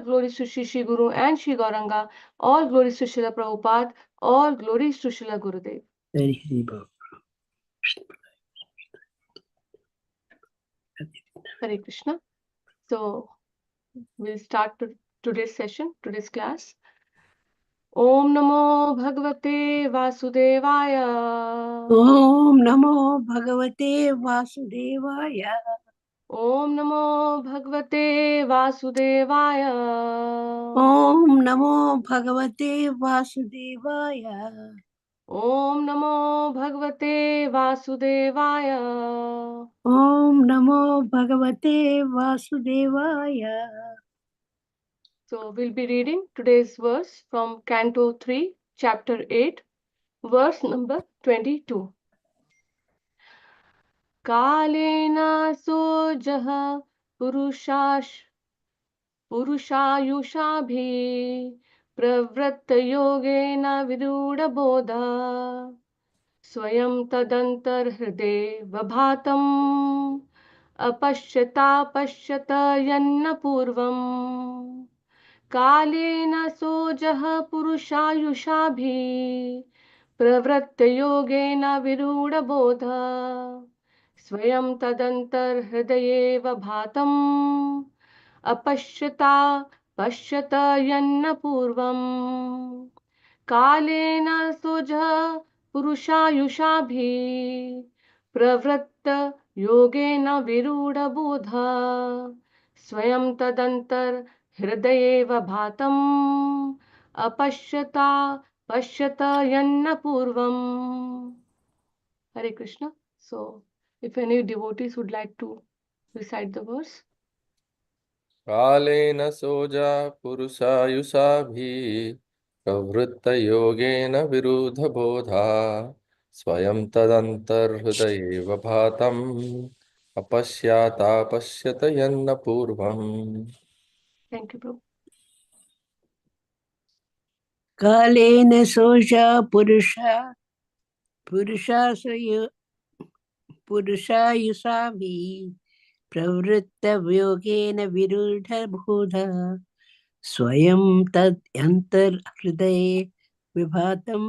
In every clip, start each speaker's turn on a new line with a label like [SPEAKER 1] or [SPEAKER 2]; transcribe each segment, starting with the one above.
[SPEAKER 1] glories to Shri Guru and Shri Gauranga. All glories to Srila Prabhupada. All glories to Srila Gurudev. Hare Krishna. So we'll start today's session, today's class. Om Namo Bhagavate Vasudevaya.
[SPEAKER 2] Om Namo Bhagavate Vasudevaya.
[SPEAKER 1] Om Namo Bhagavate Vasudevaya.
[SPEAKER 2] Om Namo Bhagavate Vasudevaya.
[SPEAKER 1] Om Namo Bhagavate Vasudevaya.
[SPEAKER 2] Om Namo Bhagavate Vasudevaya.
[SPEAKER 1] So we'll be reading today's verse from Canto 3, Chapter 8, verse number 22. Kalena sojah purushayushabhi pravratta yogena vidudabodha swayam tadantar hriday vabhatam apashyata pashyata yanna purvam कालेन सोजः पुरुषायुषाभिः प्रवृत्तयोगेन विरूढबोधः स्वयं तदन्तर्हृदयेव भातम् अपश्यता पश्यत यन्न पूर्वम् कालेन सोजः पुरुषायुषाभिः प्रवृत्तयोगेन विरूढबोधः स्वयं तदन्तर्हृदयेव भातम् अपश्यता पश्यत यन्न पूर्वम्. Hare Krishna. So, if any devotees would like to recite the verse.
[SPEAKER 3] कालेन सोजा पुरुषायुषाभिः प्रवृत्तयोगेन विरुद्धबोधा स्वयं तदन्तर्हृदयेव भातम् अपश्यातापश्यत यन्न पूर्वम्.
[SPEAKER 1] Thank you, Prabhu.
[SPEAKER 2] Kalena Soja Purushayusavi Pravritta Vyogena Virudha Bhuda Swayam Tad Yantar Hridaye Vibhatam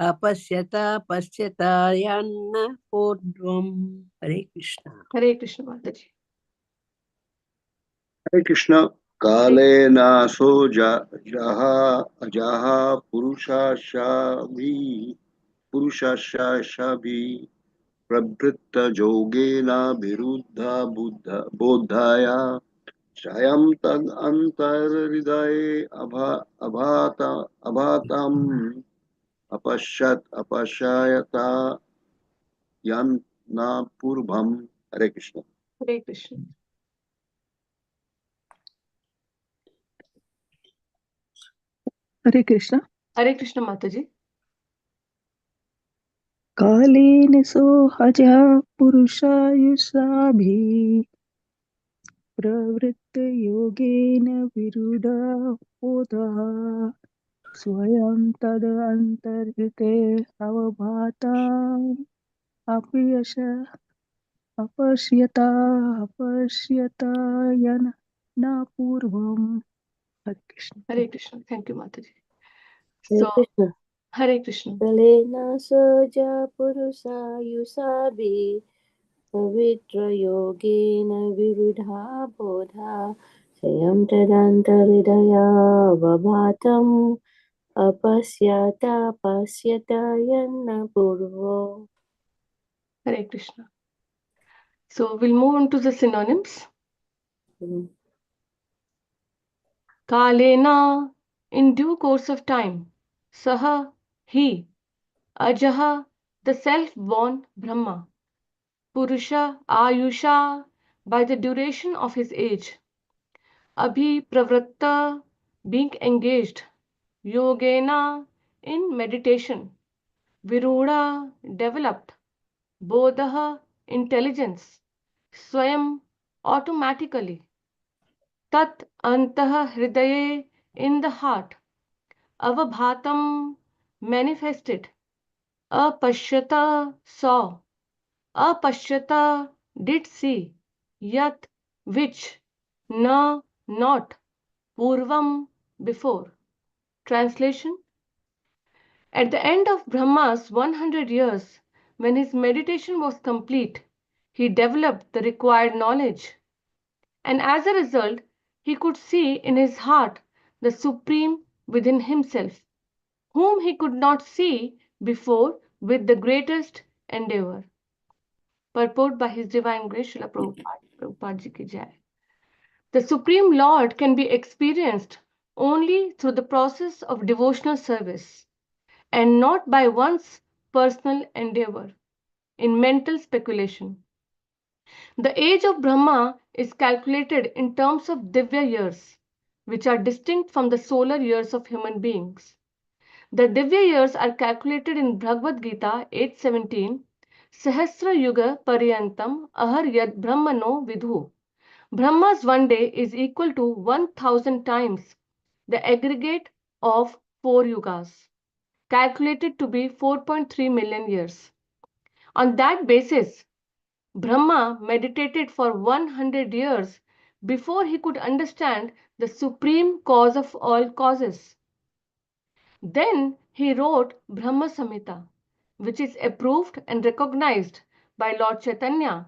[SPEAKER 2] Apasyata Pasyata Yanna Purdvam. Hare Krishna.
[SPEAKER 1] Hare Krishna, Mataji.
[SPEAKER 4] Hare Krishna. Kalena soja jaha purushashabhi prabhritta jogena viruddha buddha bodhaya shayam tad antarhridaye abhatam apashayata yanna purvam. Hare Krishna.
[SPEAKER 1] Hare Krishna.
[SPEAKER 5] Hare Krishna.
[SPEAKER 1] Hare Krishna, Mataji.
[SPEAKER 5] कालेन सोहजः पुरुषायुषाभिः प्रवृत्तयोगेन विरुद्धबोधः स्वयं तदन्तर्हिते अवभाताम् अपश्यता यन न पूर्वम्. Hare Krishna.
[SPEAKER 1] Hare Krishna. Thank you, Mataji.
[SPEAKER 6] Hare
[SPEAKER 1] So,
[SPEAKER 6] Krishna.
[SPEAKER 1] Hare Krishna.
[SPEAKER 6] Kalena soja purushayusabi pavitra yogena virudha bodha sayam tadantaridaya vabhatam apasyata pasyata yanna purvo.
[SPEAKER 1] Hare Krishna. So, we'll move on to the synonyms. Kalena, in due course of time. Saha, he. Ajaha, the self-born Brahma. Purusha, Ayusha, by the duration of his age. Abhi Pravratta, being engaged. Yogena, in meditation. Viruda, developed. Bodha, intelligence. Swayam, automatically. Tat antah hridaye, in the heart. Avabhatam, manifested. Apashyata, saw. Apashyata, did see. Yat, which. Na, not purvam, before. Translation: at the end of Brahma's 100 years, when his meditation was complete, he developed the required knowledge, and as a result, he could see in his heart the Supreme within himself, whom he could not see before with the greatest endeavor. Purport by His Divine Grace Srila Prabhupada. Prabhupada Ji ki Jai. The Supreme Lord can be experienced only through the process of devotional service and not by one's personal endeavor in mental speculation. The age of Brahma is calculated in terms of Divya years, which are distinct from the solar years of human beings. The Divya years are calculated in Bhagavad Gita 8:17. Sahasra Yuga Paryantam Ahar Yad Brahmano Vidhu. Brahma's one day is equal to 1000 times the aggregate of 4 yugas, calculated to be 4.3 million years. On that basis, Brahma meditated for 100 years before he could understand the supreme cause of all causes. Then he wrote Brahma Samhita, which is approved and recognized by Lord Chaitanya,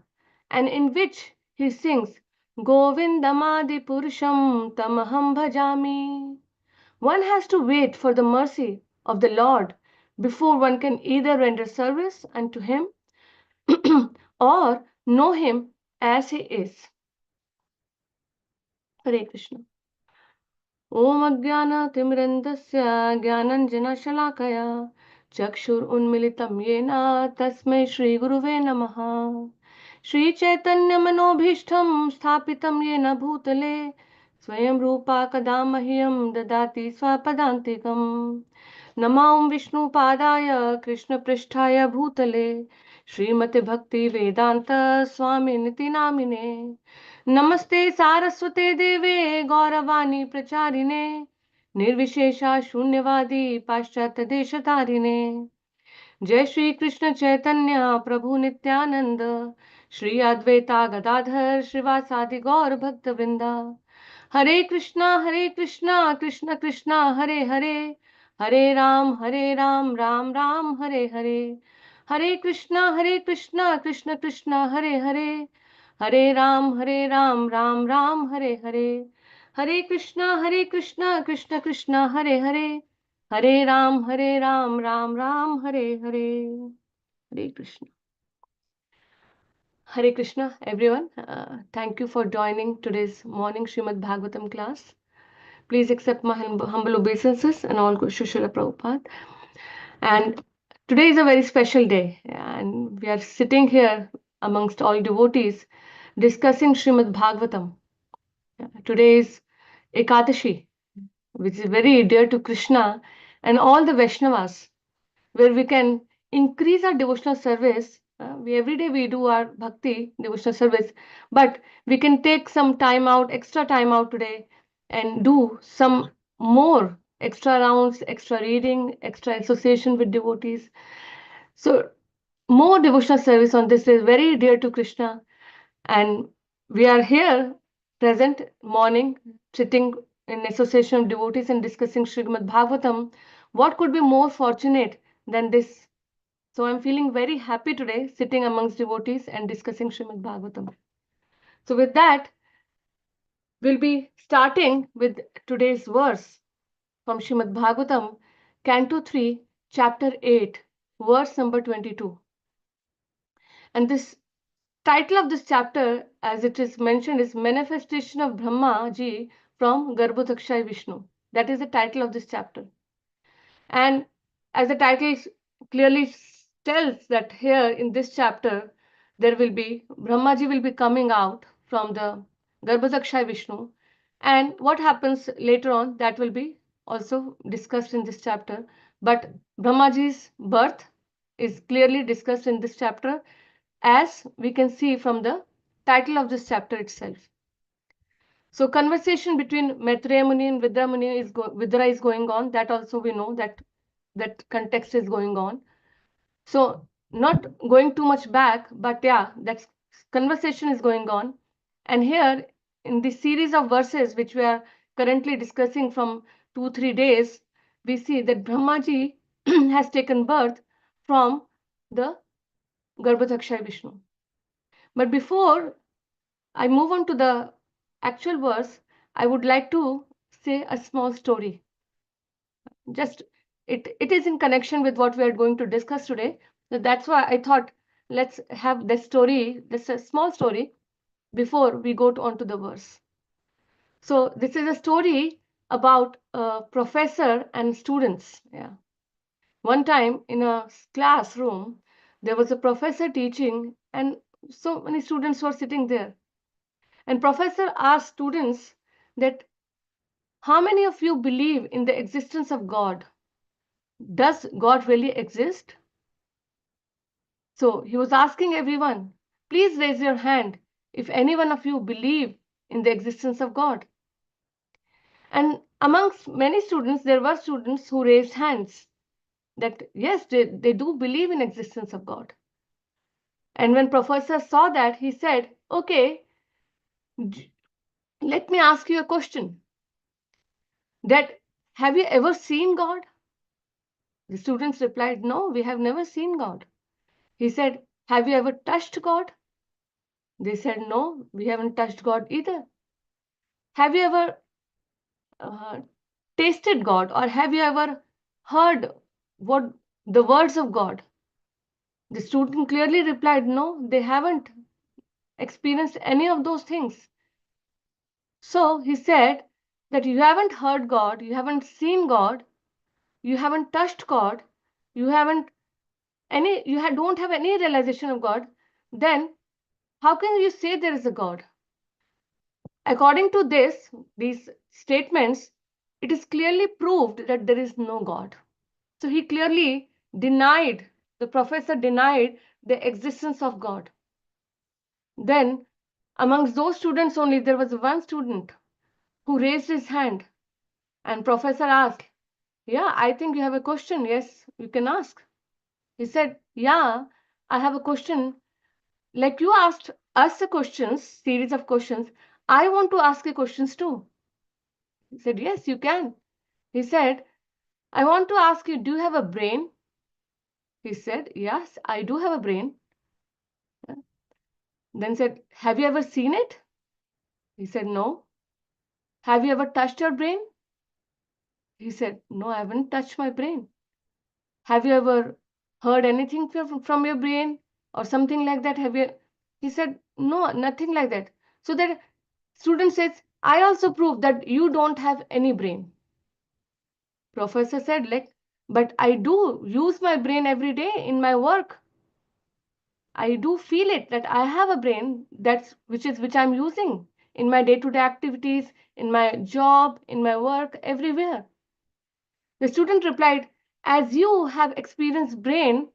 [SPEAKER 1] and in which he sings Govindamadi Purusham Tamaham Bhajami. One has to wait for the mercy of the Lord before one can either render service unto him or know him as he is. Hare Krishna. ॐ अज्ञानतिमिरन्दस्य ज्ञानञ्जनशलाकया चक्षुरुन्मिलितं येन तस्मै श्रीगुरुवे नमः। श्रीचैतन्यमनोभीष्टं स्थापितं येन भूतले स्वयं रूपा कदा मह्यं ददाति स्वपदान्तिकम्। नमो विष्णुपादाय कृष्णपृष्ठाय भूतले श्रीमते भक्ति वेदांत स्वामिनिति नामिने। नमस्ते सारस्वते देवे गौरवाणी प्रचारिणे निर्विशेषा शून्यवादी पाश्चात्य देशतारिणे। जय श्री कृष्ण चैतन्य प्रभु नित्यानंद श्री अद्वैता गदाधर श्रीवासादि गौर भक्त वृंदा। हरे कृष्णा कृष्ण कृष्णा हरे हरे, हरे राम राम राम हरे हरे। हरे कृष्णा कृष्ण कृष्ण हरे हरे, हरे राम राम राम हरे हरे। हरे कृष्णा कृष्ण कृष्ण हरे हरे, हरे राम राम राम हरे हरे। हरे Krishna. Hare Krishna, everyone. Thank you for joining today's morning Srimad Bhagavatam class. Please accept my humble obeisances and all good Srila Prabhupada. And today is a very special day, and we are sitting here amongst all devotees discussing Srimad Bhagavatam. Today is Ekadashi, which is very dear to Krishna and all the Vaishnavas, where we can increase our devotional service. Every day we do our bhakti devotional service, but we can take some time out, extra time out today, and do some more extra rounds, extra reading, extra association with devotees. So more devotional service on this is very dear to Krishna, and we are here present morning sitting in association of devotees and discussing Srimad Bhagavatam. What could be more fortunate than this? So I'm feeling very happy today sitting amongst devotees and discussing Srimad Bhagavatam. So with that, we'll be starting with today's verse from Srimad Bhagavatam, Canto 3, Chapter 8, verse number 22. And this title of this chapter, as it is mentioned, is Manifestation of Brahma Ji from Garbhodakshai Vishnu. That is the title of this chapter. And as the title clearly tells that here in this chapter, there will be Brahmaji will be coming out from the Garbhodakshai Vishnu. And what happens later on, that will be also discussed in this chapter. But Brahmaji's birth is clearly discussed in this chapter, as we can see from the title of this chapter itself. So conversation between Maitreya Muni and Vidra Muni Vidra is going on. That also we know that context is going on. So not going too much back, but yeah, that conversation is going on. And here in this series of verses which we are currently discussing from 2-3 days, we see that Brahmaji has taken birth from the Garbhodakshaya Vishnu. But before I move on to the actual verse, I would like to say a small story. Just it is in connection with what we are going to discuss today. So that's why I thought let's have this story, this a small story, before we go on to the verse. So this is a story about a professor and students. Yeah. One time in a classroom, there was a professor teaching, and so many students were sitting there. And professor asked students that how many of you believe in the existence of God? Does God really exist? So he was asking everyone, please raise your hand if any one of you believe in the existence of God. And amongst many students, there were students who raised hands that yes, they do believe in existence of God. And when professor saw that, he said, okay, let me ask you a question. That have you ever seen God? The students replied, no, we have never seen God. He said, have you ever touched God? They said, no, we haven't touched God either. Have you ever uh, tasted God, or have you ever heard what the words of God? The student clearly replied, no, they haven't experienced any of those things. So he said that you haven't heard God, you haven't seen God, you haven't touched God, you haven't don't have any realization of God, then how can you say there is a God? According to these statements, it is clearly proved that there is no God. So he clearly denied, the professor denied the existence of God. Then, amongst those students only, there was one student who raised his hand, and professor asked, yeah, I think you have a question. Yes, you can ask. He said, yeah, I have a question. Like you asked us a questions, series of questions, I want to ask you questions too. He said, yes, you can. He said, I want to ask you, do you have a brain? He said, yes, I do have a brain. Then said, have you ever seen it? He said, no. Have you ever touched your brain? He said, no, I haven't touched my brain. Have you ever heard anything from your brain or something like that? Have you? He said, no, nothing like that. So that student says, I also prove that you don't have any brain. Professor said, like, but I do use my brain every day in my work. I do feel it that I have a brain which I'm using in my day-to-day activities, in my job, in my work, everywhere. The student replied, as you have experienced brain,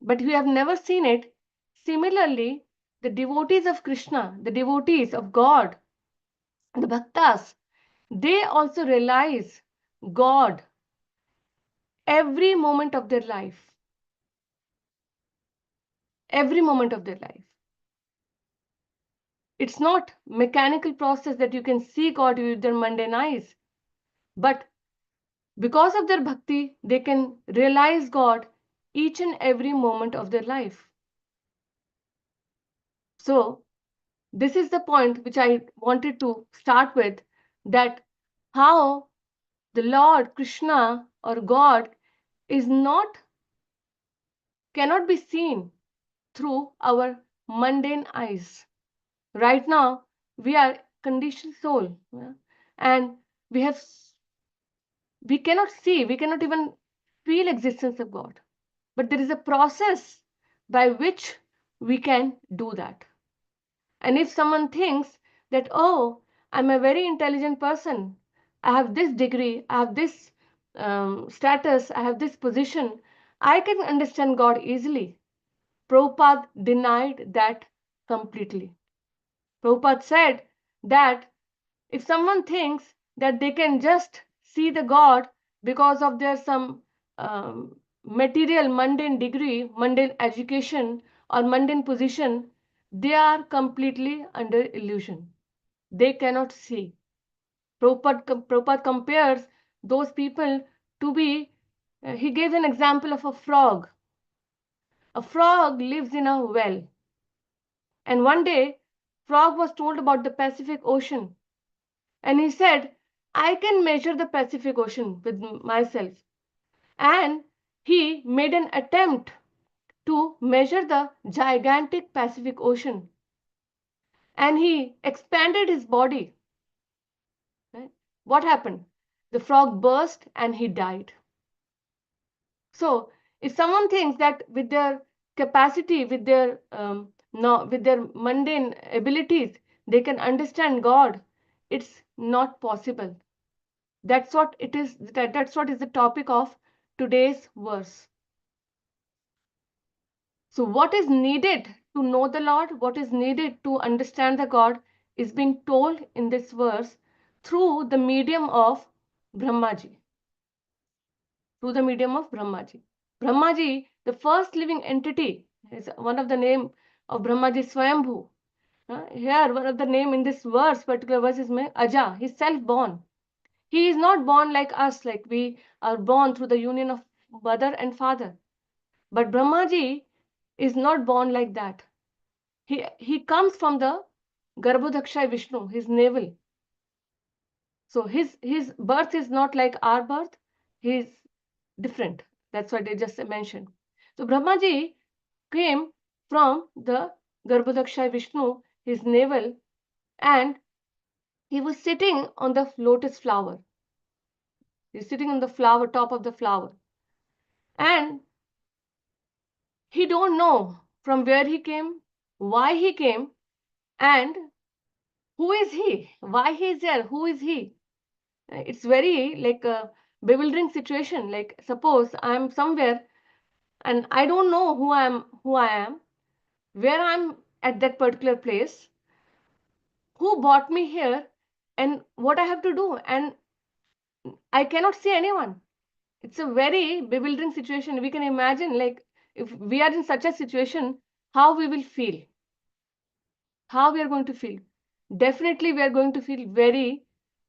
[SPEAKER 1] but you have never seen it, similarly, the devotees of Krishna, the devotees of God, the bhaktas, they also realize God every moment of their life. Every moment of their life. It's not mechanical process that you can see God with their mundane eyes, but because of their bhakti, they can realize God each and every moment of their life. So, this is the point which I wanted to start with, that how the Lord Krishna or God is not, cannot be seen through our mundane eyes. Right now, we are conditioned soul, yeah? And we cannot see, we cannot even feel existence of God. But there is a process by which we can do that. And if someone thinks that, oh, I'm a very intelligent person, I have this degree, I have this status, I have this position, I can understand God easily. Prabhupada denied that completely. Prabhupada said that if someone thinks that they can just see the God because of their some material mundane degree, mundane education, or mundane position, they are completely under illusion. they cannot see. Prabhupada compares those people to be, he gave an example of a frog. A frog lives in a well. And one day, frog was told about the Pacific Ocean. And he said, I can measure the Pacific Ocean with myself. And he made an attempt to measure the gigantic Pacific Ocean. And he expanded his body. Right? What happened? The frog burst and he died. So, if someone thinks that with their capacity, with their no, with their mundane abilities, they can understand God, it's not possible. That's what it is. That's what is the topic of today's verse. So, what is needed to know the Lord, what is needed to understand the God, is being told in this verse through the medium of Brahmaji. Through the medium of Brahmaji. Brahmaji, the first living entity, is one of the name of Brahmaji Swayambhu. Here, one of the name in this verse, particular verse is Aja. He's self-born. He is not born like us, like we are born through the union of mother and father. But Brahmaji is not born like that. He comes from the Garbhodakshay Vishnu, his navel. So his birth is not like our birth. He's different. That's what they just mentioned. So Brahmaji came from the Garbhodakshay Vishnu, his navel, and he was sitting on the lotus flower. He's sitting on the flower, top of the flower. And he don't know from where he came, why he came, and who is he? Why he is there? Who is he? It's very like a bewildering situation. Like suppose I'm somewhere and I don't know who I am, where I'm at that particular place, who brought me here, and what I have to do, and I cannot see anyone. It's a very bewildering situation. We can imagine like if we are in such a situation, how we will feel, how we are going to feel. Definitely, we are going to feel very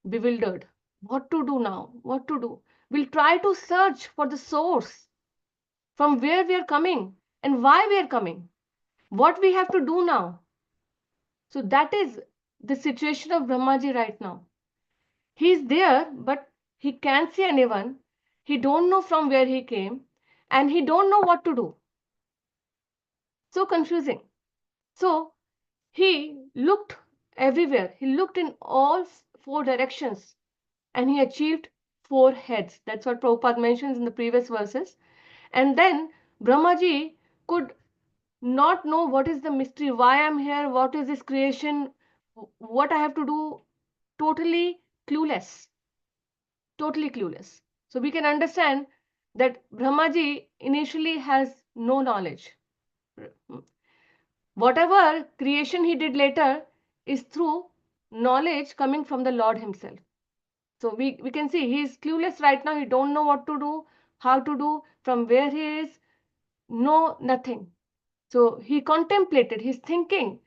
[SPEAKER 1] bewildered. What to do now? What to do? We'll try to search for the source from where we are coming and why we are coming, what we have to do now. So that is the situation of Brahmaji right now. He is there, but he can't see anyone. He don't know from where he came, and he don't know what to do. So confusing. So he looked everywhere. He looked in all four directions, and he achieved four heads. That's what Prabhupada mentions in the previous verses. And then Brahmaji could not know what is the mystery, why I'm here, what is this creation, what I have to do. Totally clueless. Totally clueless. So we can understand that Brahmaji initially has no knowledge. Whatever creation he did later is through knowledge coming from the Lord himself. So we can see he is clueless right now. He don't know what to do, how to do, from where he is, no nothing. So he contemplated, he's thinking,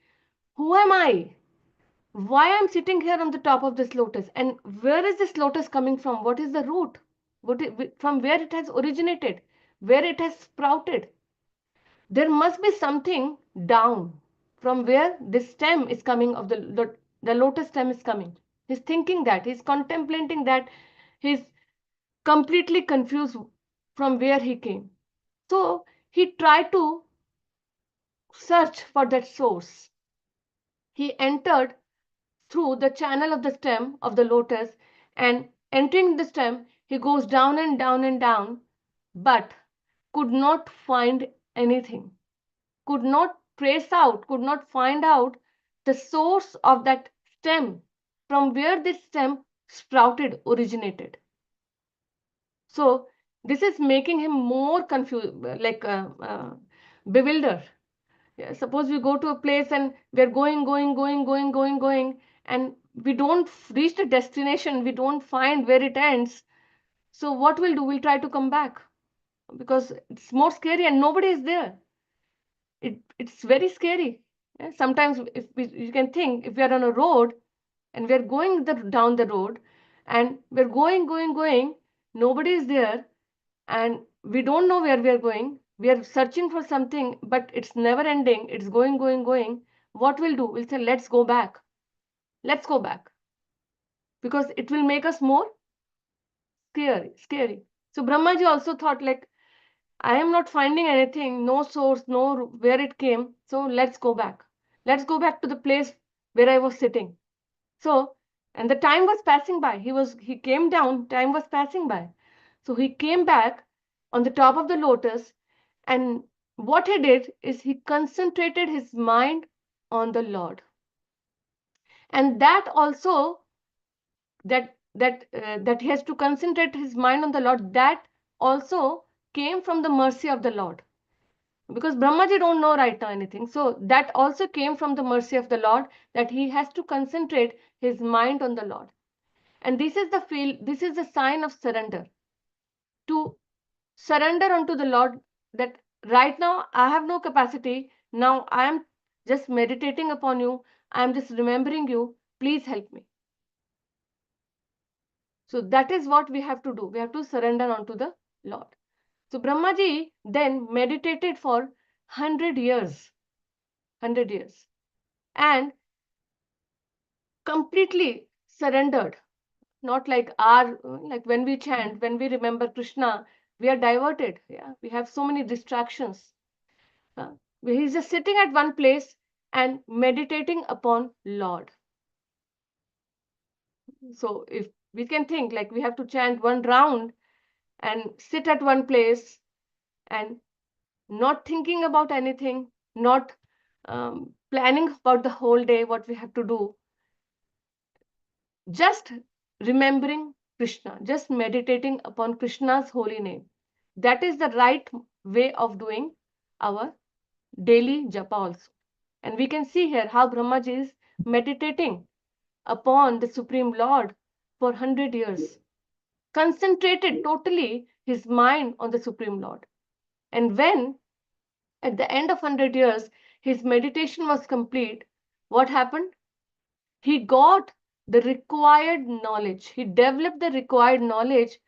[SPEAKER 1] who am I? Why I'm sitting here on the top of this lotus? And where is this lotus coming from? What is the root? From where it has originated? Where it has sprouted? There must be something down from where this stem is coming of the lotus stem is coming. He's thinking that, he's contemplating that, he's completely confused from where he came. So he tried to search for that source. He entered through the channel of the stem of the lotus, and entering the stem, he goes down and down and down, but could not find anything, could not trace out, could not find out the source of that stem, from where this stem sprouted, originated. So this is making him more confused, like bewildered. Yeah, suppose we go to a place and we're going, and we don't reach the destination, we don't find where it ends. So what we'll do, we'll try to come back because it's more scary and nobody is there. It's very scary. Yeah, sometimes if you can think, if we are on a road and we're going down the road, and we're going. Nobody is there, and we don't know where we are going. We are searching for something, but it's never ending. It's going. What we'll do? We'll say, let's go back. Let's go back, because it will make us more scary. So Brahmaji also thought, like, I am not finding anything, no source, no where it came. So let's go back. Let's go back to the place where I was sitting. So, and the time was passing by. He came down, time was passing by. So he came back on the top of the lotus, and what he did is he concentrated his mind on the Lord. And that also, that he has to concentrate his mind on the Lord, that also came from the mercy of the Lord, because Brahmaji don't know right now anything. So that also came from the mercy of the Lord, that he has to concentrate his mind on the Lord. And this is the sign of surrender, to surrender unto the Lord, that right now I have no capacity. Now I am just meditating upon you. I am just remembering you. Please help me. So that is what we have to do. We have to surrender unto the Lord. So Brahmaji then meditated for 100 years, 100 years, and completely surrendered. Not like like when we chant, when we remember Krishna, we are diverted. Yeah, we have so many distractions. Uh, he's just sitting at one place and meditating upon Lord. So if we can think, like, we have to chant one round and sit at one place and not thinking about anything, not planning about the whole day, what we have to do, just remembering Krishna, just meditating upon Krishna's holy name. That is the right way of doing our daily japa also. And we can see here how Brahmaji is meditating upon the Supreme Lord for 100 years, concentrated totally his mind on the Supreme Lord. And when at the end of 100 years his meditation was complete, what happened? He got the required knowledge. He developed the required knowledge,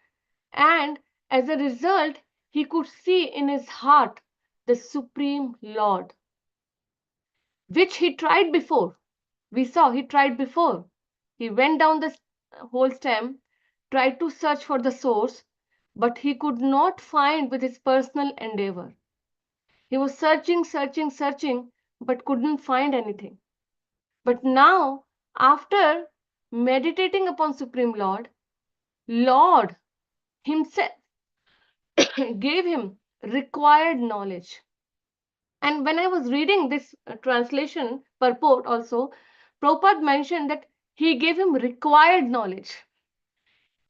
[SPEAKER 1] and as a result, he could see in his heart the Supreme Lord, which he tried before. We saw he tried before. He went down the whole stem, tried to search for the source, but he could not find with his personal endeavor. He was searching, but couldn't find anything. But now, after meditating upon Supreme Lord, Lord himself gave him required knowledge. And when I was reading this translation purport also, Prabhupada mentioned that he gave him required knowledge.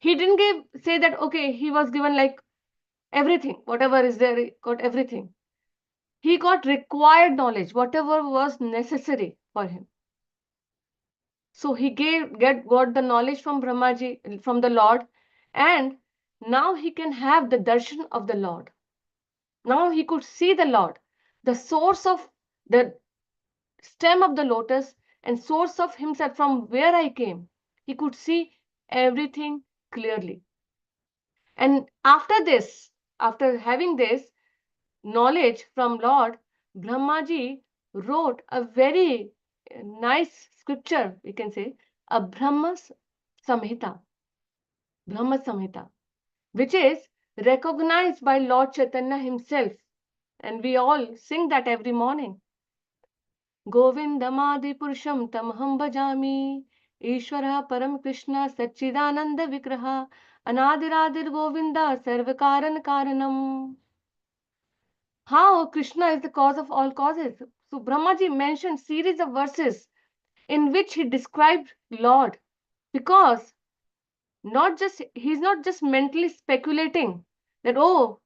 [SPEAKER 1] He didn't say that, okay, he was given like everything, whatever is there, he got everything. He got required knowledge, whatever was necessary for him. So he got the knowledge from Brahmaji, from the Lord, and now he can have the darshan of the Lord. Now he could see the Lord, the source of the stem of the lotus and source of himself, from where I came. He could see everything clearly. And after this, after having this knowledge from Lord, Brahmaji wrote a very nice scripture, we can say, a Samhita, Brahma Samhita, which is recognized by Lord Chaitanya himself. And we all sing that every morning. गोविंदमादि पुरुषं तमहं भजामि ईश्वरः परम कृष्ण सच्चिदानंद विग्रह अनादिरादिर्गोविंद सर्वकारण कारणम. How Krishna is the cause of all causes. So Brahmaji mentioned series of verses in which he described Lord, because he's not just mentally speculating that, oh,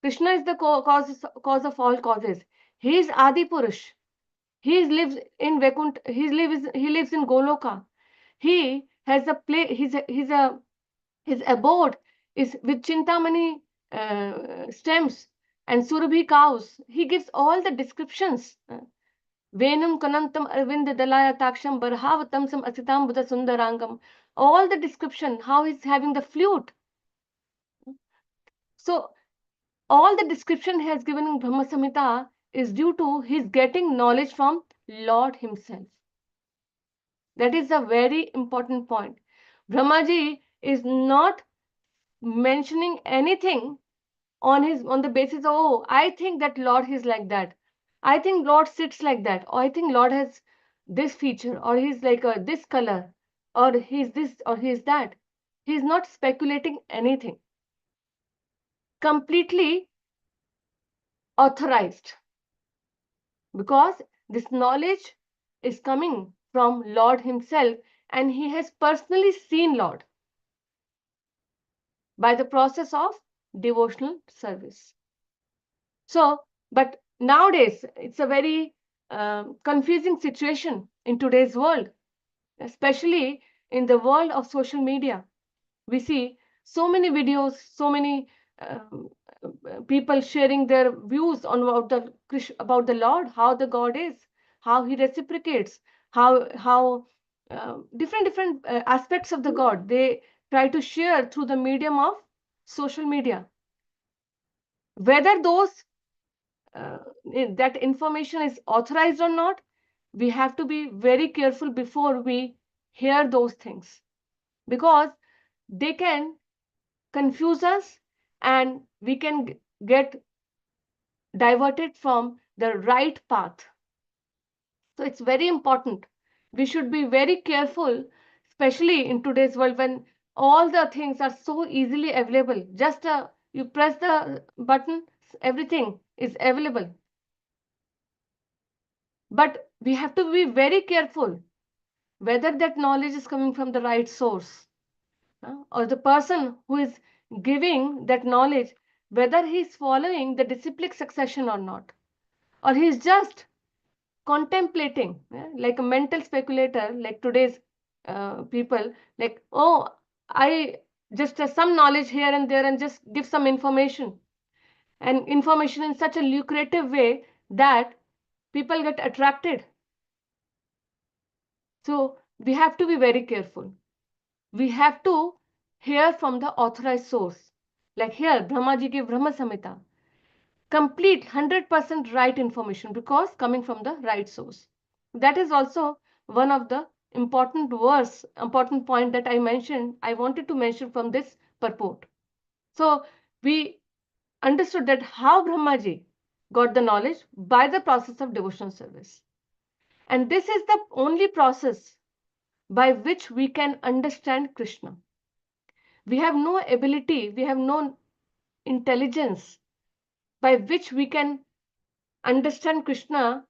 [SPEAKER 1] Krishna is the cause of all causes. He is Adi Purush. He lives in Vaikunt. He lives in Goloka. He has a play. His abode is with Chintamani stems and Surabhi cows. He gives all the descriptions. Venum kanantam arvind dalaya taksham barhavatamsam asitam buddha sundarangam. All the description, how he's having the flute. So all the description he has given in Brahma Samhita is due to his getting knowledge from Lord himself. That is a very important point. Brahmaji is not mentioning anything on the basis of, oh, I think that Lord is like that. I think Lord sits like that. Or I think Lord has this feature, or he's like this color, or he's this, or he's that. He's not speculating anything. Completely authorized. Because this knowledge is coming from Lord himself, and he has personally seen Lord by the process of devotional service. So, but nowadays it's a very confusing situation in today's world, especially in the world of social media. We see so many videos, so many um, people sharing their views on about the Lord, how the God is, how He reciprocates, how different aspects of the God they try to share through the medium of social media. Whether those uh, that information is authorized or not, we have to be very careful before we hear those things, because they can confuse us and we can get diverted from the right path. So it's very important. We should be very careful, especially in today's world when all the things are so easily available. Just you press the button, everything is available. But we have to be very careful whether that knowledge is coming from the right source, or the person who is giving that knowledge, whether he is following the disciplic succession or not, or he is just contemplating, like a mental speculator, like today's people, like, oh, I just some knowledge here and there and just give some information, and information in such a lucrative way that people get attracted. So we have to be very careful. We have to hear from the authorized source. Like here, Brahmaji gave Brahma Samhita. Complete 100% right information because coming from the right source. That is also one of the important point that I mentioned, I wanted to mention from this purport. So we understood that how Brahmaji got the knowledge by the process of devotional service. And this is the only process by which we can understand Krishna. We have no ability, we have no intelligence by which we can understand Krishna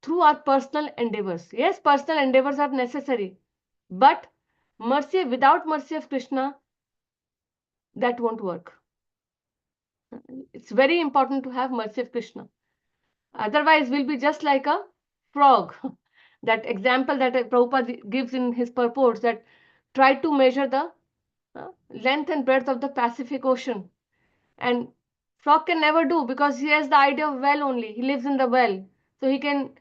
[SPEAKER 1] through our personal endeavors. Yes, personal endeavors are necessary, but mercy, without mercy of Krishna, that won't work. It's very important to have mercy of Krishna. Otherwise, we'll be just like a frog. That example that Prabhupada gives in his purports, that try to measure the length and breadth of the Pacific Ocean. And frog can never do, because he has the idea of well only. He lives in the well. So he can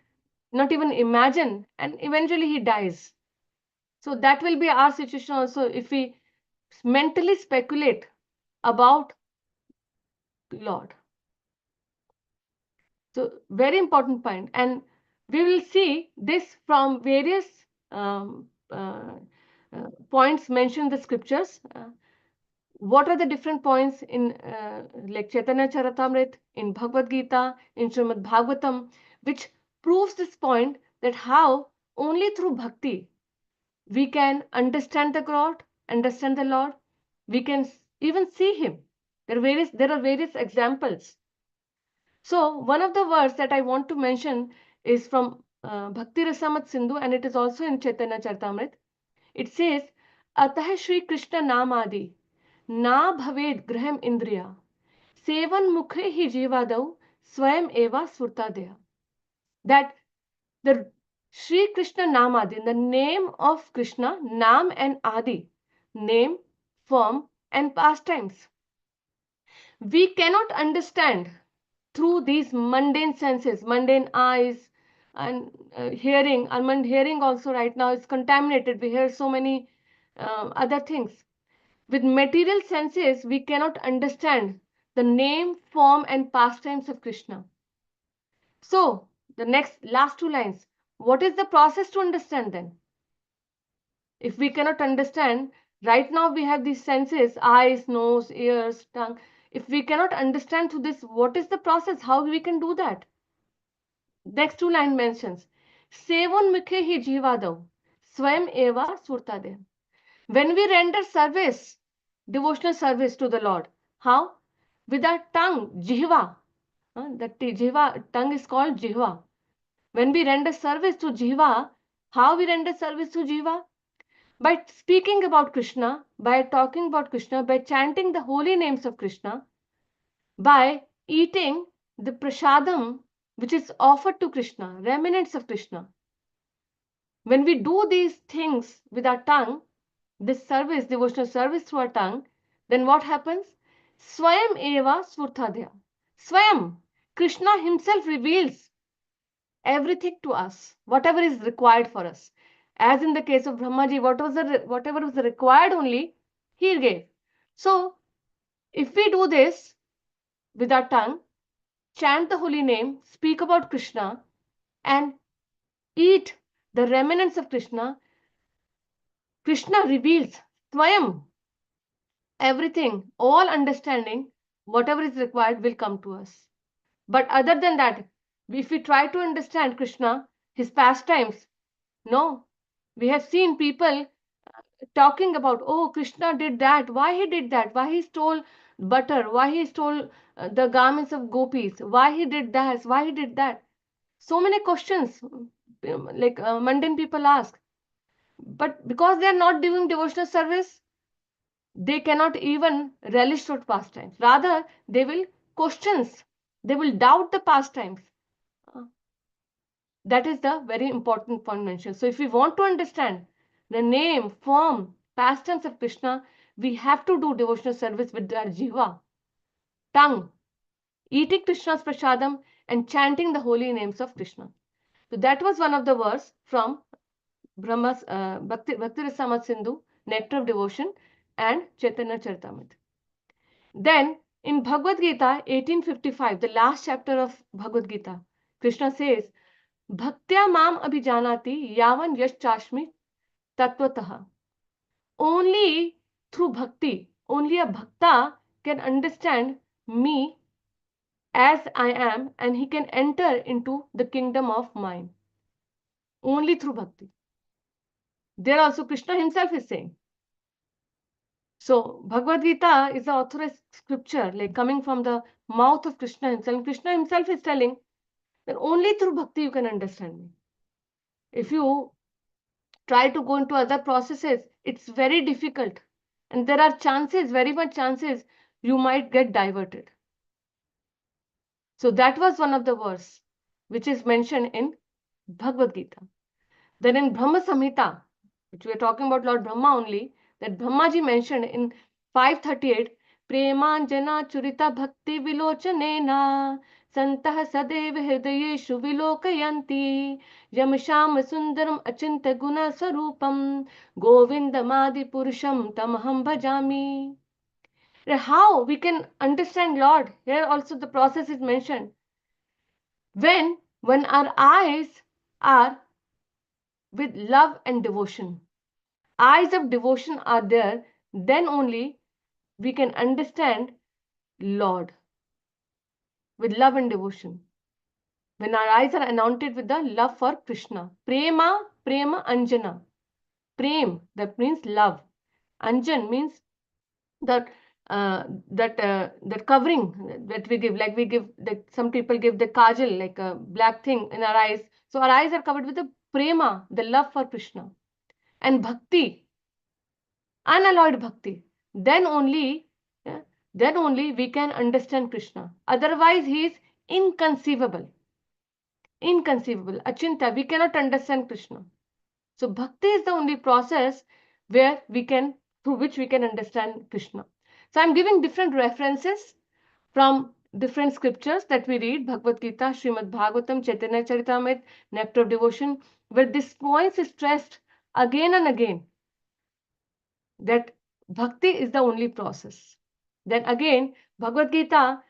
[SPEAKER 1] not even imagine, and eventually he dies. So that will be our situation also if we mentally speculate about Lord. So very important point, and we will see this from various points mentioned in the scriptures. What are the different points in like Chaitanya Charitamrita, in Bhagavad Gita, in Srimad Bhagavatam, which proves this point that how only through bhakti we can understand the God, understand the Lord. We can even see Him. There are various examples. So one of the verse that I want to mention is from Bhakti Rasamat Sindhu, and it is also in Chaitanya Charitamrita. It says, "Atah Shri Krishna Namadi na bhaved graham indriya sevan mukhe hi jivadau swayam eva surtadeha." That the Sri Krishna Namadi, the name of Krishna, Nam and Adi, name, form, and pastimes. We cannot understand through these mundane senses, mundane eyes, and hearing, almond hearing also right now is contaminated. We hear so many other things. With material senses, we cannot understand the name, form, and pastimes of Krishna. So, the last two lines. What is the process to understand then? If we cannot understand, right now we have these senses, eyes, nose, ears, tongue. If we cannot understand through this, what is the process? How we can do that? Next two line mentions, Sevon mukhe hi jivadav, swayam eva surtade. When we render service, devotional service to the Lord, how? With our tongue, jihva. Tongue is called jihva. When we render service to jihva, how we render service to jihva? By speaking about Krishna, by talking about Krishna, by chanting the holy names of Krishna, by eating the prasadam which is offered to Krishna, remnants of Krishna. When we do these things with our tongue, this service, devotional service through our tongue, then what happens? Swayam eva smurtadya. Swayam, Krishna himself reveals everything to us, whatever is required for us. As in the case of Brahmaji, whatever was required only, he gave. So, if we do this with our tongue, chant the holy name, speak about Krishna, and eat the remnants of Krishna, Krishna reveals Swayam, everything, all understanding, whatever is required will come to us. But other than that, if we try to understand Krishna, his pastimes, no, we have seen people talking about, oh, Krishna did that, why he did that, why he stole butter, why he stole the garments of gopis, why he did that, why he did that. So many questions like mundane people ask. But because they are not doing devotional service, they cannot even relish those pastimes. Rather, they will questions, they will doubt the pastimes. Uh, That is the very important point mentioned. So if we want to understand the name, form, pastimes of Krishna, we have to do devotional service with our jiva, tongue, eating Krishna's prasadam and chanting the holy names of Krishna. So that was one of the verse from Brahma's Bhakti Rasamrita Sindhu, Nectar of Devotion, and Chaitanya Charitamrita. Then in Bhagavad Gita 1855, the last chapter of Bhagavad Gita, Krishna says, Bhaktya mam abhijanati yavan yaschashmi tattvataha. Only through bhakti, only a bhakta can understand me as I am and he can enter into the kingdom of mine. Only through bhakti. There also Krishna himself is saying. So Bhagavad Gita is the authorized scripture, like coming from the mouth of Krishna himself. And Krishna himself is telling that only through bhakti you can understand me. If you try to go into other processes, it's very difficult. And there are chances, very much chances, you might get diverted. So that was one of the verse which is mentioned in Bhagavad Gita. Then in Brahma Samhita, which we are talking about Lord Brahma only, that Brahmaji mentioned in 538, Premanjana Churita Bhakti Vilochanena Santah Sadeva Hridayeshu Vilokayanti Yamasham Sundaram Achinta Guna Sarupam Govindamadi Purusham Tamaham Bhajami. How we can understand Lord? Here also the process is mentioned. When our eyes are with love and devotion. Eyes of devotion are there, then only we can understand Lord with love and devotion. When our eyes are anointed with the love for Krishna. Prema, Prema Anjana. Prem, that means love. Anjan means that that covering that we give, like we give that some people give the kajal, like a black thing in our eyes. So our eyes are covered with the prema, the love for Krishna, and bhakti, unalloyed bhakti. Then only, yeah, then only we can understand Krishna. Otherwise, he is inconceivable. Inconceivable. Achinta, we cannot understand Krishna. So bhakti is the only process where we can, through which we can understand Krishna. So I'm giving different references from different scriptures that we read, Bhagavad Gita, Srimad Bhagavatam, Chaitanya Charitamrita, Nectar of Devotion, where this point is stressed again and again that bhakti is the only process. Then again, Bhagavad Gita,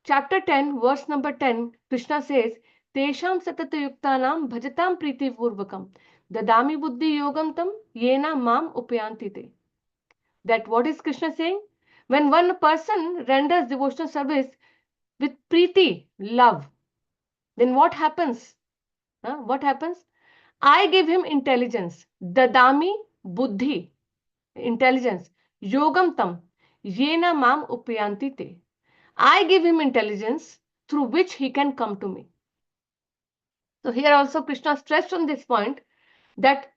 [SPEAKER 1] chapter 10, verse number 10, Krishna says, Tesham satatayuktanam bhajatam priti purvakam dadami buddhi yogam tam yena mam upayanti te. That what is Krishna saying? When one person renders devotional service with preeti, love, then what happens? What happens? I give him intelligence. Dadami buddhi, intelligence. Yogam tam, yena mam upayanti te. I give him intelligence through which he can come to me. So here also Krishna stressed on this point that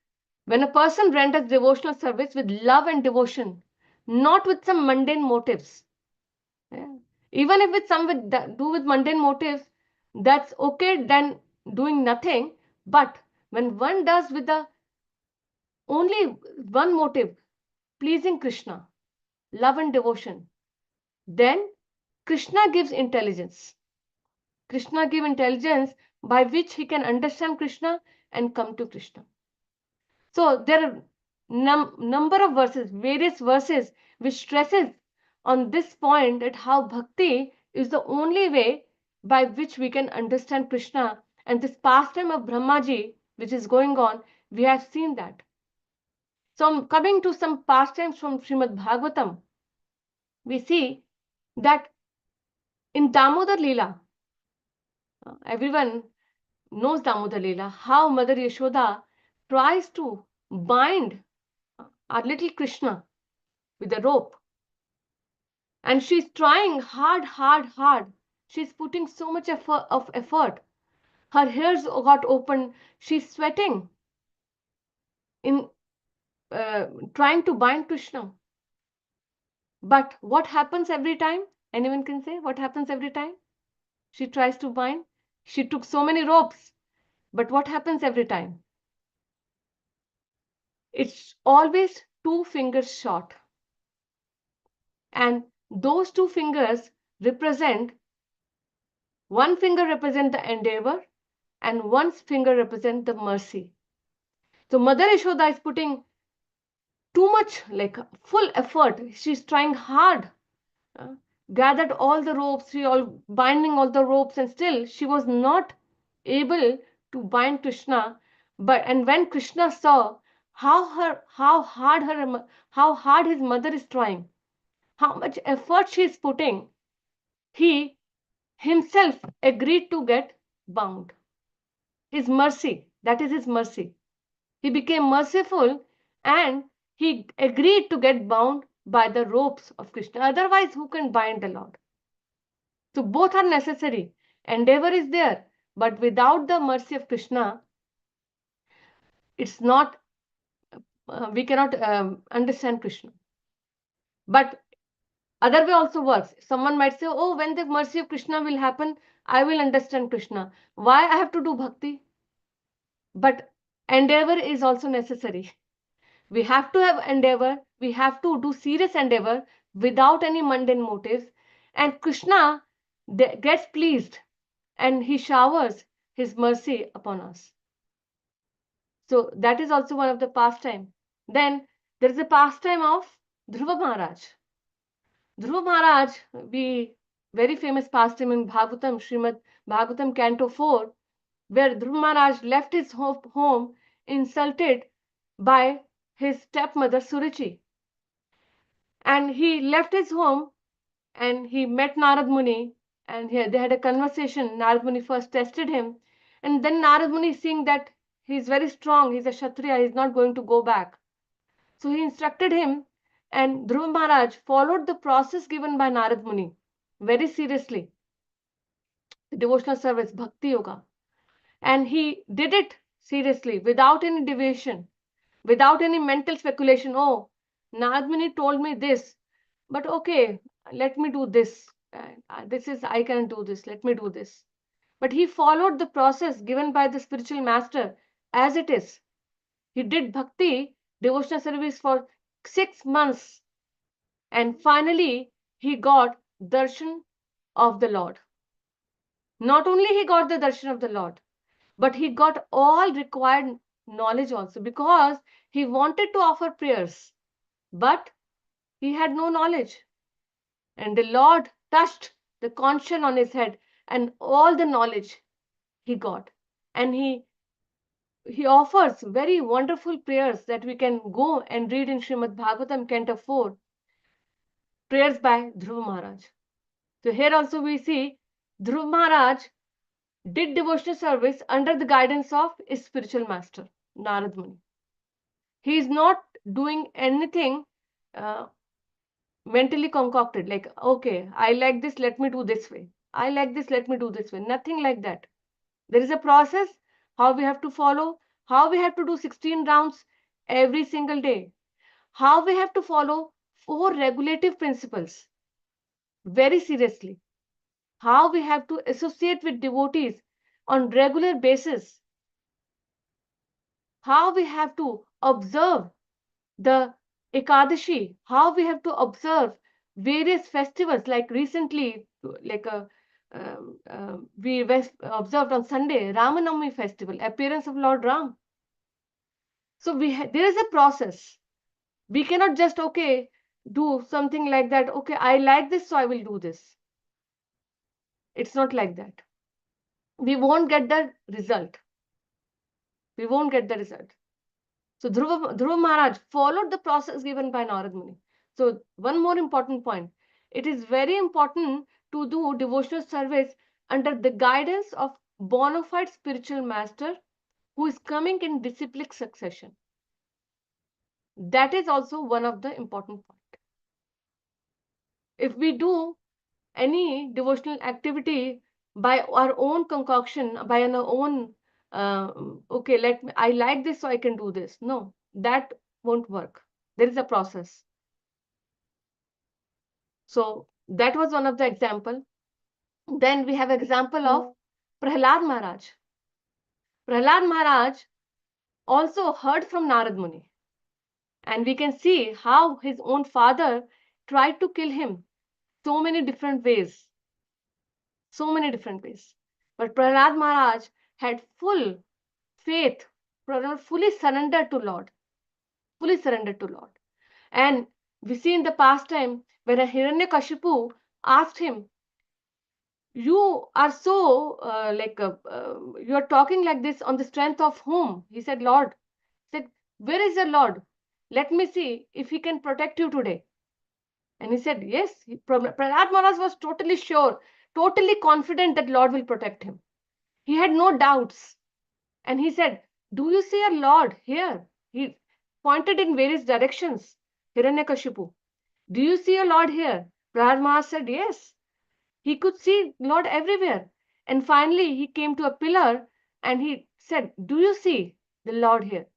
[SPEAKER 1] when a person renders devotional service with love and devotion, not with some mundane motives, yeah, even if it's some with do with mundane motives, that's okay than doing nothing. But when one does with the only one motive, pleasing Krishna, love and devotion, then Krishna gives intelligence. Krishna gives intelligence by which he can understand Krishna and come to Krishna. So there are number of verses, various verses, which stresses on this point that how bhakti is the only way by which we can understand Krishna. And this pastime of Brahmaji, which is going on, we have seen that. So coming to some pastimes from Srimad Bhagavatam, we see that in Damodar Leela, everyone knows Damodar Leela, how Mother Yashoda tries to bind our little Krishna with a rope. And she's trying hard. She's putting so much effort. Her hairs got open. She's sweating in trying to bind Krishna. But what happens every time? Anyone can say what happens every time? She tries to bind. She took so many ropes. But what happens every time? It's always 2 fingers short. And those 2 fingers represent, one finger represents the endeavor and one finger represents the mercy. So Mother Yashoda is putting too much, like full effort. She's trying hard, gathered all the ropes, she all binding all the ropes, and still she was not able to bind Krishna. But and when Krishna saw how hard his mother is trying, how much effort she is putting, he himself agreed to get bound. His mercy, that is his mercy. He became merciful and he agreed to get bound by the ropes of Krishna. Otherwise, who can bind the Lord? So both are necessary. Endeavor is there, but without the mercy of Krishna, it's not, we cannot understand Krishna. But other way also works. Someone might say, oh, when the mercy of Krishna will happen, I will understand Krishna. Why I have to do bhakti? But endeavor is also necessary. We have to have endeavor. We have to do serious endeavor without any mundane motives. And Krishna gets pleased and he showers his mercy upon us. So that is also one of the pastime. Then there is a pastime of Dhruva Maharaj. Dhruva Maharaj, we very famous pastime in Bhagavatam, Srimad Bhagavatam Canto 4, where Dhruva Maharaj left his home insulted by his stepmother Suruchi. And he left his home and he met Narad Muni and they had a conversation. Narad Muni first tested him. And then Narad Muni, seeing that he's very strong, he's a Kshatriya, he's not going to go back. So he instructed him, and Dhruva Maharaj followed the process given by Narad Muni very seriously. The devotional service, Bhakti Yoga. And he did it seriously without any deviation, without any mental speculation. Oh, Narad Muni told me this, but okay, let me do this. I can do this, let me do this. But he followed the process given by the spiritual master as it is. He did bhakti, devotional service for 6 months. And finally, he got darshan of the Lord. Not only he got the darshan of the Lord, but he got all required knowledge also, because he wanted to offer prayers, but he had no knowledge. And the Lord touched the conscience on his head, and all the knowledge he got. And he offers very wonderful prayers that we can go and read in Srimad Bhagavatam, Canto 4, prayers by Dhruva Maharaj. So here also we see Dhruva Maharaj did devotional service under the guidance of his spiritual master, Narad Muni. He is not doing anything uh, mentally concocted, like, okay, I like this, let me do this way. I like this, let me do this way. Nothing like that. There is a process, how we have to follow, how we have to do 16 rounds every single day, how we have to follow 4 regulative principles very seriously, how we have to associate with devotees on regular basis, how we have to observe the Ekadashi, how we have to observe various festivals, like recently, like we observed on Sunday, Ramanavami festival, appearance of Lord Ram. So there is a process. We cannot just, okay, do something like that. Okay, I like this, so I will do this. It's not like that. We won't get the result. We won't get the result. So Dhruva Maharaj followed the process given by Narad Muni. So one more important point. It is very important to do devotional service under the guidance of bona fide spiritual master who is coming in disciplic succession. That is also one of the important points. If we do any devotional activity by our own concoction, by our own, okay, I like this, so I can do this. No, that won't work. There is a process. So that was one of the example. Then we have example of Prahlad Maharaj. Prahlad Maharaj also heard from Narad Muni. And we can see how his own father tried to kill him so many different ways. So many different ways. But Prahlad Maharaj had full faith, fully surrendered to Lord. Fully surrendered to Lord. And we see in the past time when Hiranyakashipu asked him, you are so you are talking like this on the strength of whom? He said, Lord. He said, where is your Lord? Let me see if he can protect you today. And he said, yes. Prahlad Maharaj was totally sure, totally confident that Lord will protect him. He had no doubts. And he said, do you see a Lord here? He pointed in various directions. Hiranyakashipu, do you see a Lord here? Prahlad Maharaj said, yes. He could see Lord everywhere. And finally, he came to a pillar and he said, do you see the Lord here?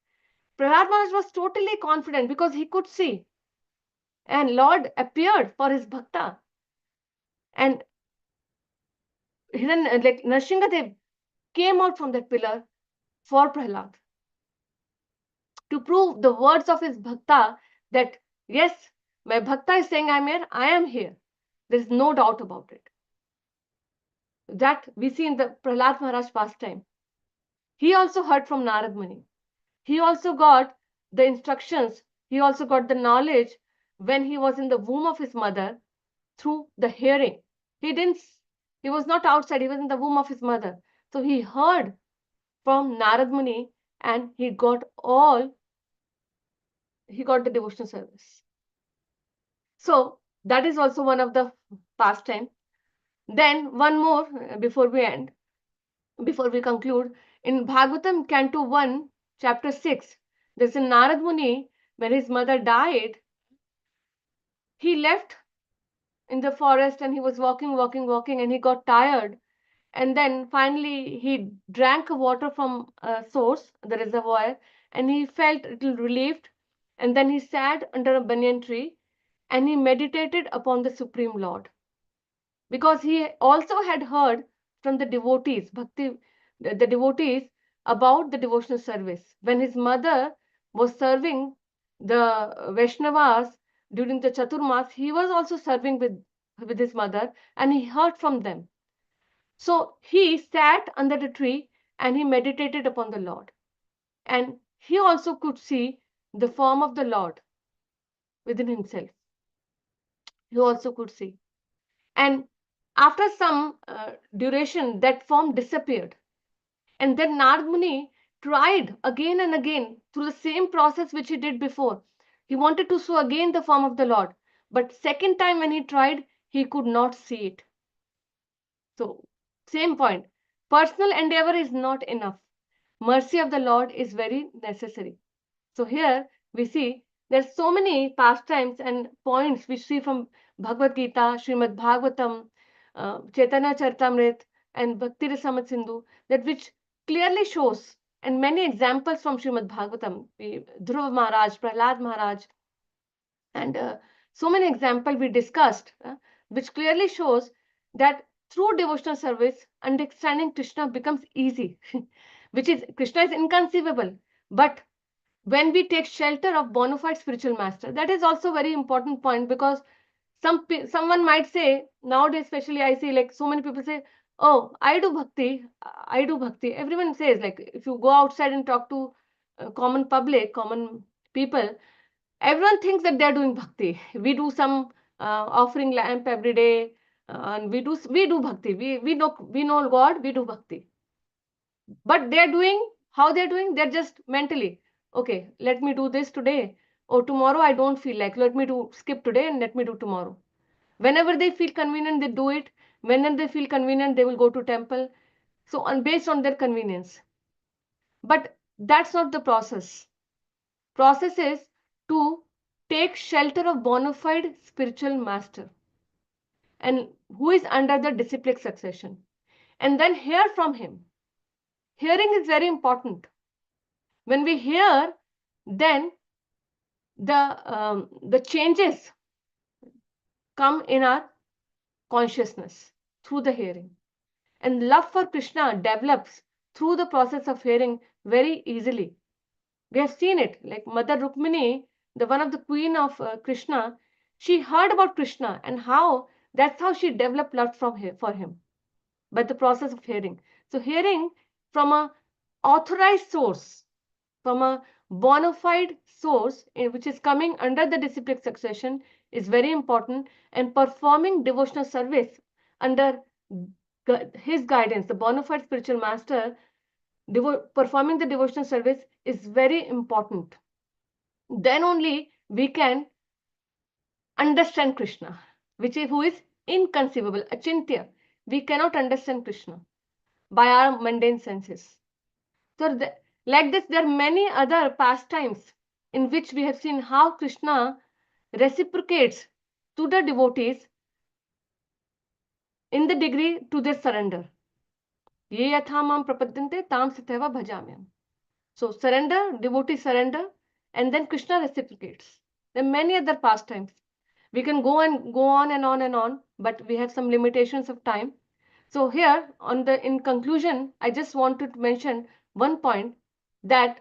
[SPEAKER 1] Prahlad Maharaj was totally confident because he could see. And Lord appeared for his bhakta. And Nrsingadev came out from that pillar for Prahlad to prove the words of his bhakta that, yes, my bhakta is saying I'm here, I am here. There is no doubt about it. That we see in the Prahlad Maharaj pastime. He also heard from Narad Muni. He also got the instructions, he also got the knowledge when he was in the womb of his mother through the hearing. He was not outside, he was in the womb of his mother. So he heard from Narad Muni and he got the devotional service. So that is also one of the pastime. Then one more before we conclude. In Bhagavatam, Canto 1, Chapter 6, there's a Narad Muni, when his mother died, he left in the forest and he was walking, and he got tired. And then finally he drank water from a source, the reservoir, and he felt a little relieved. And then he sat under a banyan tree and he meditated upon the Supreme Lord. Because he also had heard from the devotees, the devotees, about the devotional service. When his mother was serving the Vaishnavas during the Chaturmas, he was also serving with with his mother, and he heard from them. So he sat under the tree and he meditated upon the Lord. And he also could see the form of the Lord within himself. He also could see. And after some duration, that form disappeared. And then Nard Muni tried again and again through the same process which he did before. He wanted to show again the form of the Lord. But second time when he tried, he could not see it. So, same point. Personal endeavor is not enough. Mercy of the Lord is very necessary. So here we see there's so many pastimes and points we see from Bhagavad Gita, Srimad Bhagavatam, Chaitanya Charitamrita, and Bhakti Rasamrita Sindhu, that which clearly shows, and many examples from Srimad Bhagavatam, Dhruva Maharaj, Prahlad Maharaj, and so many examples we discussed, which clearly shows that through devotional service, understanding Krishna becomes easy, which is Krishna is inconceivable, but when we take shelter of bona fide spiritual master, that is also very important point, because someone might say nowadays, especially I see like so many people say, oh, I do bhakti. Everyone says, like, if you go outside and talk to common public, common people, everyone thinks that they're doing bhakti. We do some offering lamp every day, and we do bhakti. We know God, we do bhakti. But they're doing, how they're doing, they're just mentally, okay, let me do this today, or tomorrow I don't feel like, let me do skip today and let me do tomorrow. Whenever they feel convenient, they do it. Whenever they feel convenient, they will go to temple. So based on their convenience. But that's not the process. Process is to take shelter of bona fide spiritual master, and who is under the disciplic succession, and then hear from him. Hearing is very important. When we hear, then the changes come in our consciousness through the hearing, and love for Krishna develops through the process of hearing very easily. We have seen it, like Mother Rukmini, the one of the queen of Krishna. She heard about Krishna, and how that's how she developed love for him, by the process of hearing. So hearing from a authorized source, from a bona fide source, which is coming under the disciplic succession, is very important, and performing devotional service under his guidance, the bona fide spiritual master, performing the devotional service is very important. Then only we can understand Krishna, who is inconceivable, achintya. We cannot understand Krishna by our mundane senses. So, like this, there are many other pastimes in which we have seen how Krishna reciprocates to the devotees in the degree to their surrender. Ye yatha mam prapadyante tam satyava bhajamyam. So, surrender, devotee surrender, and then Krishna reciprocates. There are many other pastimes. We can go on and on and on, but we have some limitations of time. So here, in conclusion, I just wanted to mention one point, that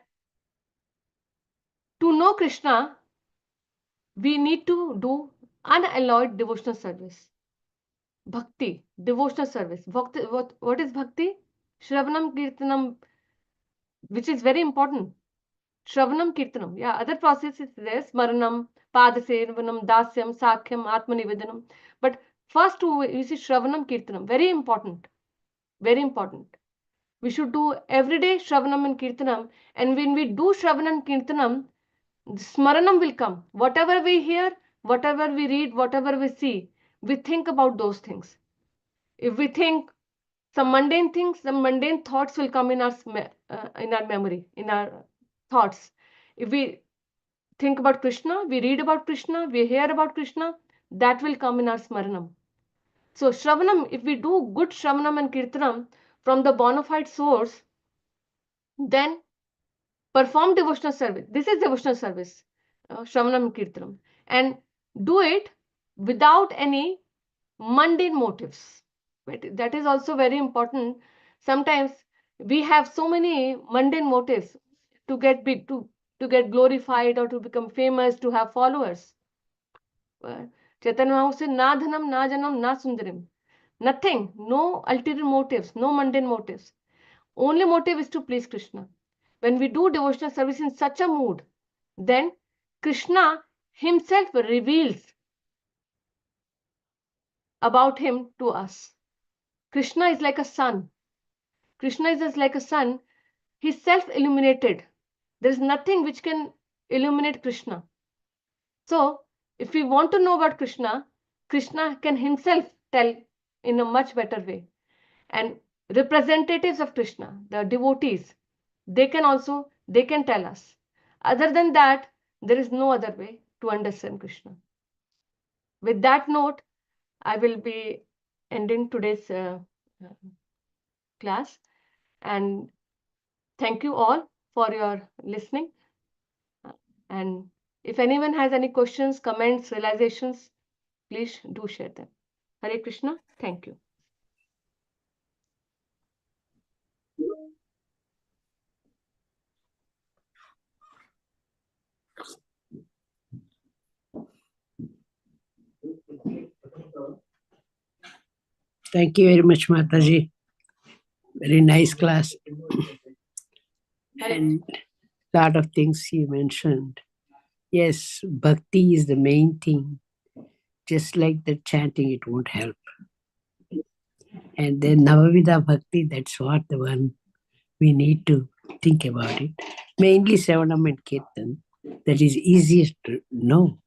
[SPEAKER 1] to know Krishna, we need to do unalloyed devotional service. Bhakti, devotional service. Bhakti, what is bhakti? Shravanam Kirtanam, which is very important. Shravanam Kirtanam. Yeah, other processes there, Smaranam, Padasevanam, Dasyam, Sakhyam, Atmanivedanam. But first two, you see Shravanam Kirtanam, very important. Very important. We should do every day Shravanam and Kirtanam. And when we do Shravanam and Kirtanam, Smaranam will come. Whatever we hear, whatever we read, whatever we see, we think about those things. If we think some mundane things, some mundane thoughts will come in our memory, in our thoughts. If we think about Krishna, we read about Krishna, we hear about Krishna, that will come in our Smaranam. So Shravanam, if we do good Shravanam and Kirtanam from the bona fide source, then perform devotional service. This is devotional service, Shravanam Kirtanam, and do it without any mundane motives. But that is also very important. Sometimes we have so many mundane motives to get big, to get glorified, or to become famous, to have followers. Chaitanya Mahaprabhu said, na dhanam, na janam, na sundarim. Nothing, no ulterior motives, no mundane motives. Only motive is to please Krishna. When we do devotional service in such a mood, then Krishna himself reveals about him to us. Krishna is like a sun. Krishna is just like a sun. He's self-illuminated. There is nothing which can illuminate Krishna. So, if we want to know about Krishna, Krishna can himself tell in a much better way. And representatives of Krishna, the devotees, they can tell us. Other than that, there is no other way to understand Krishna. With that note, I will be ending today's class, and thank you all for your listening. And if anyone has any questions, comments, realizations, please do share them. Hare Krishna. Thank you.
[SPEAKER 2] Thank you very much, Mataji. Very nice class.
[SPEAKER 1] Hare
[SPEAKER 2] And lot of things you mentioned. Yes, bhakti is the main thing. Just like the chanting, it won't help. And then Navavidha Bhakti, that's what the one we need to think about it. Mainly Savanam and Kirtan, that is easiest to know.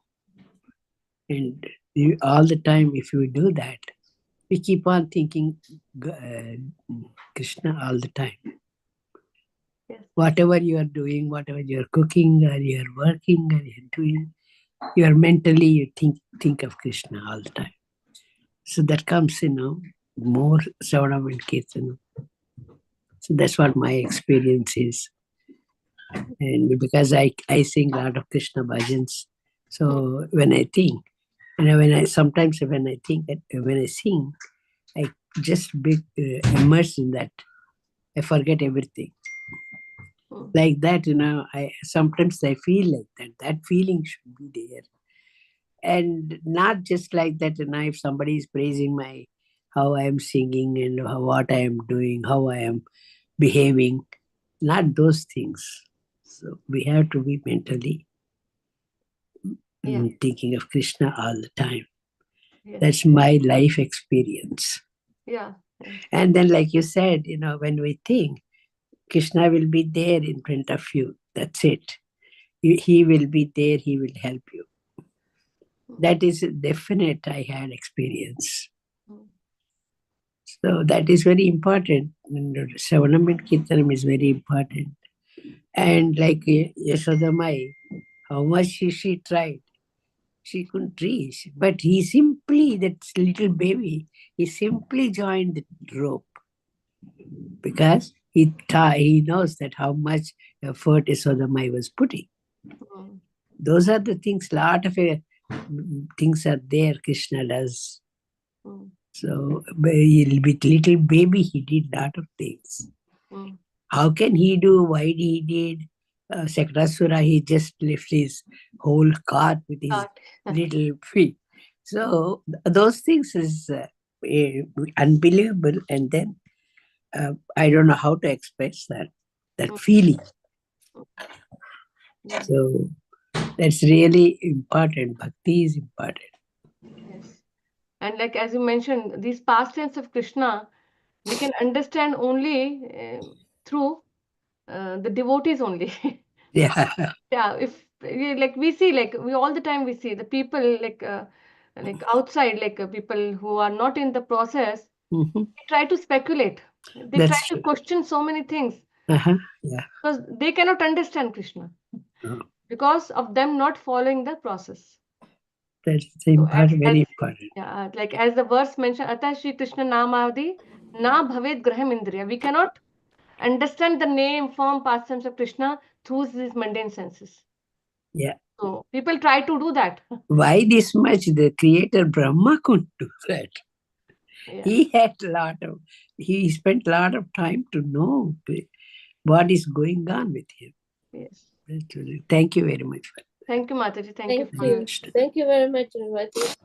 [SPEAKER 2] And all the time, if you do that, we keep on thinking Krishna all the time.
[SPEAKER 1] Yes.
[SPEAKER 2] Whatever you are doing, whatever you are cooking, or you are working, or you are doing, you are mentally, you think of Krishna all the time. So that comes, more Savanam and Kirtan. So that's what my experience is. And because I sing a lot of Krishna bhajans, so when I think, sometimes when I think, when I sing, I just be immersed in that. I forget everything. Like that, sometimes I feel like that. That feeling should be there. And not just like that, if somebody is praising how I am singing and what I am doing, how I am behaving, not those things. So we have to be mentally thinking of Krishna all the time.
[SPEAKER 1] Yes.
[SPEAKER 2] That's my life experience.
[SPEAKER 1] Yeah.
[SPEAKER 2] And then, like you said, when we think, Krishna will be there in front of you. That's it. He will be there. He will help you. That is definite. I had experience. So that is very important. Savanam and Kirtanam is very important. And like Yashodamai, how much she tried, she couldn't reach. But he simply, that little baby, he simply joined the rope because he knows that how much effort Yashodamai was putting. Those are the things, lot of things are there Krishna does. So with little baby, he did lot of things. How can he do? Why he did? Sakrasura, he just lifted his whole cart with his little feet. So those things is unbelievable. And then I don't know how to express that feeling. So that's really important. Bhakti is important.
[SPEAKER 1] Yes. And like as you mentioned, these pastimes of Krishna, we can understand only through the devotees only.
[SPEAKER 2] Yeah.
[SPEAKER 1] Yeah. If like we see, like we all the time we see the people like outside, like people who are not in the process, they try to speculate. They
[SPEAKER 2] That's
[SPEAKER 1] try to
[SPEAKER 2] true.
[SPEAKER 1] question so many things
[SPEAKER 2] Yeah.
[SPEAKER 1] because they cannot understand Krishna because of them not following the process.
[SPEAKER 2] That's
[SPEAKER 1] So
[SPEAKER 2] important, very important.
[SPEAKER 1] yeah, like as the verse mentioned, Atah Shri Krishna Namadi Na Bhavet Graham Indriya. We cannot understand the name, form, pastimes of Krishna through these mundane senses.
[SPEAKER 2] Yeah.
[SPEAKER 1] So people try to do that.
[SPEAKER 2] Why this much? The creator Brahma couldn't do that.
[SPEAKER 1] Yeah.
[SPEAKER 2] He spent a lot of time to know what is going on with him.
[SPEAKER 1] Yes.
[SPEAKER 2] Thank you very much.
[SPEAKER 1] Thank you, Mataji. Thank you.
[SPEAKER 6] Thank you very much, Revati.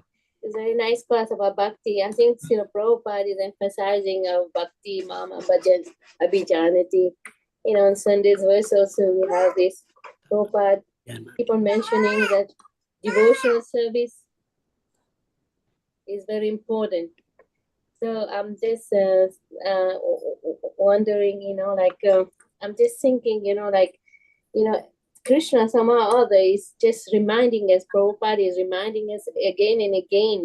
[SPEAKER 6] It's a very nice class about bhakti. I think Srila Prabhupada is emphasizing bhakti, mama, bhajan, abhijanati. On Sundays verse also we have this. Prabhupada keep on mentioning that devotional service is very important. So I'm just wondering, I'm just thinking, Krishna somehow or other is just reminding us, Prabhupada is reminding us again and again,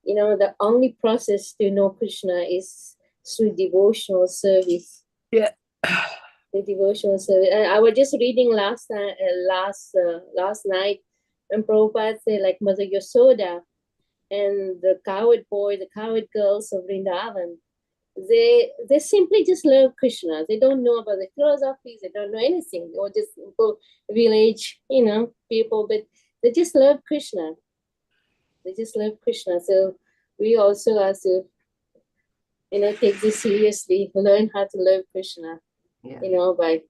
[SPEAKER 6] the only process to know Krishna is through devotional service.
[SPEAKER 2] Yeah.
[SPEAKER 6] The devotional service. I was just reading last night when Prabhupada said, like Mother Yasoda and the coward boy, the coward girls of Vrindavan, they simply just love Krishna. They don't know about the philosophies. They don't know anything. They were just simple village, people, but they just love Krishna. They just love Krishna. So we also have to, take this seriously. Learn how to love Krishna.
[SPEAKER 1] Yeah.
[SPEAKER 6] By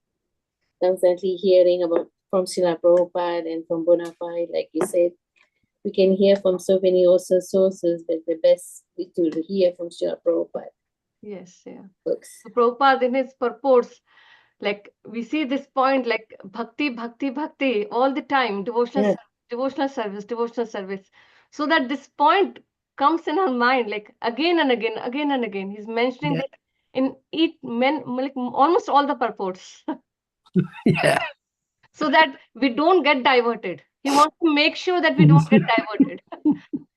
[SPEAKER 6] constantly hearing about from Srila Prabhupada and from Bonafide, like you said. We can hear from so many also sources, but the best is to hear from Srila Prabhupada.
[SPEAKER 1] Yes, yeah.
[SPEAKER 6] Books.
[SPEAKER 1] So Prabhupada in his purports, like we see this point, like bhakti, bhakti, bhakti, all the time, devotional service. So that this point comes in our mind, like again and again, again and again. He's mentioning
[SPEAKER 2] Yeah.
[SPEAKER 1] that in like almost all the purports.
[SPEAKER 2] Yeah.
[SPEAKER 1] So that we don't get diverted. He wants to make sure that we don't get diverted.